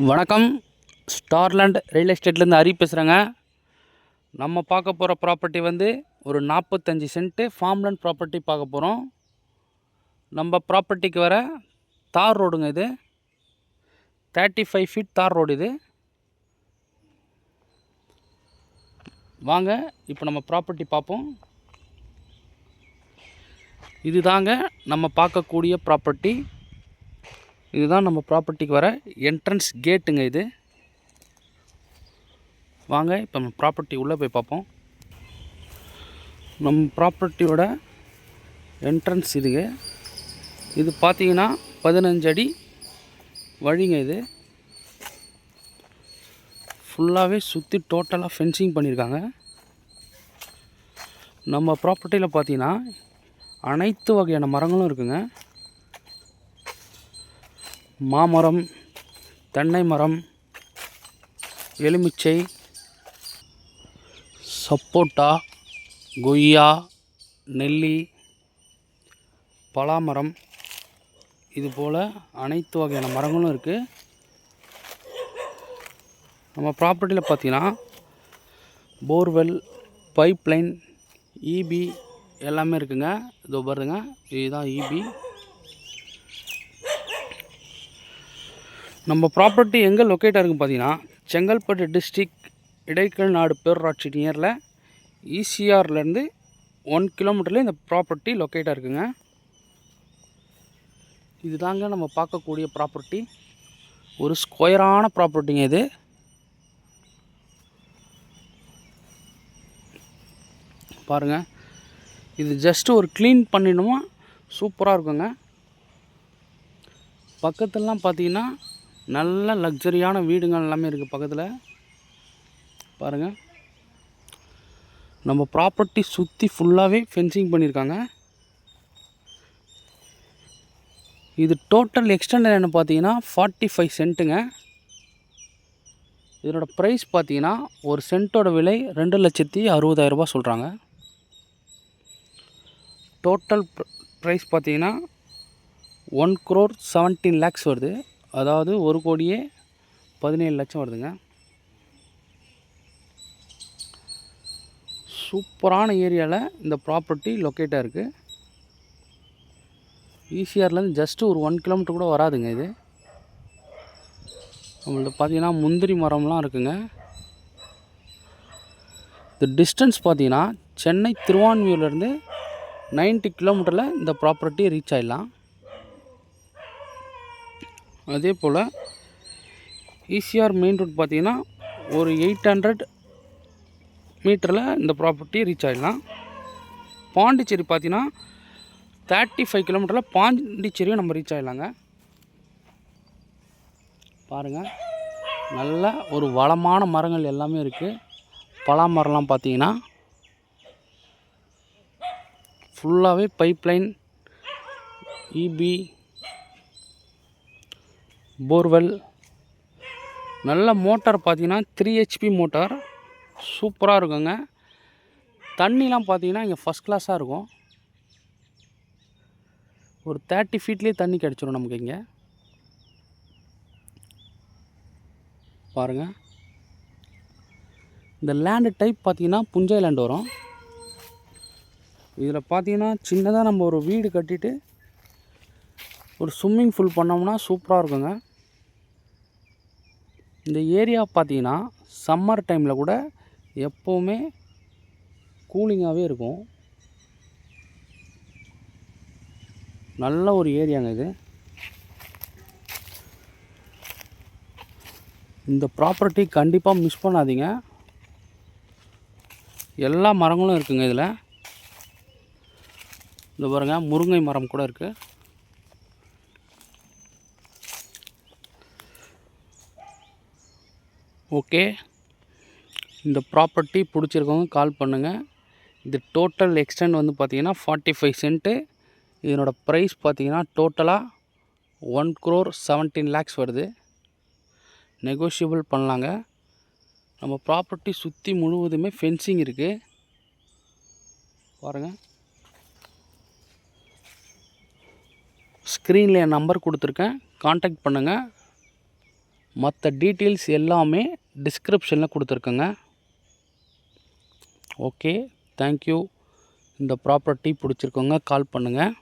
வணக்கம். ஸ்டார்லேண்ட் ரியல் எஸ்டேட்லேருந்து ஹரி பேசுகிறேங்க. நம்ம பார்க்க போகிற ப்ராப்பர்ட்டி வந்து ஒரு 45 சென்ட்டு ஃபார்ம்லேண்ட் ப்ராப்பர்ட்டி பார்க்க போகிறோம். நம்ம ப்ராப்பர்ட்டிக்கு வர தார் ரோடுங்க இது. 35 ஃபீட் தார் ரோடு இது. வாங்க இப்போ நம்ம ப்ராப்பர்ட்டி பார்ப்போம். இது தாங்க நம்ம பார்க்கக்கூடிய ப்ராப்பர்ட்டி. இதுதான் நம்ம ப்ராப்பர்ட்டிக்கு வர என்ட்ரன்ஸ் கேட்டுங்க இது. வாங்க இப்போ நம்ம ப்ராப்பர்ட்டி உள்ளே போய் பார்ப்போம். நம்ம ப்ராப்பர்ட்டியோட என்ட்ரன்ஸ் இதுங்க. இது பார்த்தீங்கன்னா 15 அடி வழிங்க இது. ஃபுல்லாகவே சுற்றி டோட்டலாக ஃபென்சிங் பண்ணியிருக்காங்க. நம்ம ப்ராப்பர்ட்டியில் பார்த்தீங்கன்னா அனைத்து வகையான மரங்களும் இருக்குங்க. மாமரம், தென்னை மரம், எலுமிச்சை, சப்போட்டா, கொய்யா, நெல்லி, பலாமரம், இதுபோல் அனைத்து வகையான மரங்களும் இருக்குது. நம்ம ப்ராப்பர்ட்டியில் பார்த்தீங்கன்னா போர்வெல், பைப்லைன், ஈபி எல்லாமே இருக்குங்க. இதோ பாருங்க, இதுதான் ஈபி. நம்ம ப்ராப்பர்ட்டி எங்கே லொக்கேட்டாக இருக்குன்னு பார்த்தீங்கன்னா செங்கல்பட்டு டிஸ்ட்ரிக்ட் இடைக்கல் நாடு பேரூராட்சி நியரில் ஈசிஆர்லேருந்து 1 கிலோமீட்டரில் இந்த ப்ராப்பர்ட்டி லொக்கேட்டாக இருக்குங்க. இது தாங்க நம்ம பார்க்கக்கூடிய ப்ராப்பர்ட்டி. ஒரு ஸ்கொயரான ப்ராப்பர்ட்டிங்க இது. பாருங்கள், இது ஜஸ்ட்டு ஒரு க்ளீன் பண்ணிடணுமா சூப்பராக இருக்குங்க. பக்கத்துலலாம் பார்த்தீங்கன்னா நல்ல லக்ஸரியான வீடுங்கள் எல்லாமே இருக்குது பக்கத்தில். பாருங்கள், நம்ம ப்ராப்பர்ட்டி சுற்றி ஃபுல்லாகவே ஃபென்சிங் பண்ணியிருக்காங்க. இது டோட்டல் எக்ஸ்டெண்ட் என்ன பார்த்தீங்கன்னா 45 சென்ட்டுங்க. இதனோட ப்ரைஸ் பார்த்தீங்கன்னா ஒரு சென்ட்டோட விலை 2,60,60,000 ரூபா சொல்கிறாங்க. டோட்டல் ப்ரைஸ் பார்த்தீங்கன்னா 1,17 lakhs வருது. அதாவது 1,17 லட்சம் வருதுங்க. சூப்பரான ஏரியாவில் இந்த ப்ராப்பர்ட்டி லொக்கேட்டாக இருக்குது. ஈசிஆர்லேருந்து ஜஸ்ட்டு ஒரு 1 கிலோமீட்டர் கூட வராதுங்க இது. நம்மள்ட்ட பார்த்தீங்கன்னா முந்திரி மரம்லாம் இருக்குங்க. இந்த டிஸ்டன்ஸ் பார்த்தீங்கன்னா சென்னை திருவான்மியூர்லேருந்து 90 கிலோமீட்டரில் இந்த ப்ராப்பர்ட்டி ரீச் ஆகிடலாம். அதே போல் ஈசிஆர் மெயின் ரோட் பார்த்தீங்கன்னா ஒரு 800 மீட்டரில் இந்த ப்ராப்பர்ட்டி ரீச் ஆகிடலாம். பாண்டிச்சேரி பார்த்தீங்கன்னா 35 கிலோமீட்டரில் பாண்டிச்சேரியும் நம்ம ரீச் ஆகிடலாங்க. பாருங்கள், நல்ல ஒரு வளமான மரங்கள் எல்லாமே இருக்குது. பலா மரம்லாம் பார்த்தீங்கன்னா ஃபுல்லாகவே பைப்லைன், ஈபி, போர்வெல், நல்ல மோட்டார் பார்த்தீங்கன்னா 3 HP மோட்டார் சூப்பராக இருக்குங்க. தண்ணிலாம் பார்த்தீங்கன்னா இங்கே ஃபஸ்ட் கிளாஸாக இருக்கும். ஒரு 30 ஃபீட்லேயே தண்ணி கிடச்சிரும் நமக்கு இங்கே. பாருங்கள், இந்த லேண்டு டைப் பார்த்தீங்கன்னா புஞ்சை லேண்ட் வரும். இதில் பார்த்தீங்கன்னா சின்னதாக நம்ம ஒரு வீடு கட்டிட்டு ஒரு ஸ்விம்மிங் பூல் பண்ணோம்னா சூப்பராக இருக்குங்க. இந்த ஏரியா பார்த்தீங்கன்னா சம்மர் டைமில் கூட எப்போவுமே கூலிங்காகவே இருக்கும். நல்ல ஒரு ஏரியாங்க இது. இந்த ப்ராப்பர்ட்டி கண்டிப்பாக மிஸ் பண்ணாதீங்க. எல்லா மரங்களும் இருக்குங்க இதில். இந்த பாருங்கள், முருங்கை மரம் கூட இருக்குது. ஓகே, இந்த ப்ராப்பர்ட்டி பிடிச்சிருக்கவங்க கால் பண்ணுங்கள். இது டோட்டல் எக்ஸ்டெண்ட் வந்து பார்த்திங்கன்னா 45 சென்ட்டு. இதனோட ப்ரைஸ் பார்த்திங்கன்னா டோட்டலாக 1,17 lakhs வருது. நெகோஷியபிள் பண்ணலாங்க. நம்ம ப்ராப்பர்ட்டி சுற்றி முழுவதுமே ஃபென்சிங் இருக்குது. பாருங்கள், ஸ்க்ரீனில் என் நம்பர் கொடுத்துருக்கேன், காண்டாக்ட் பண்ணுங்கள். மற்ற டீட்டெயில்ஸ் எல்லாமே டிஸ்கிரிப்ஷனில் கொடுத்துருக்கேங்க. Okay, thank you. இந்த ப்ராப்பர்ட்டி பிடிச்சிருக்கோங்க, கால் பண்ணுங்கள்.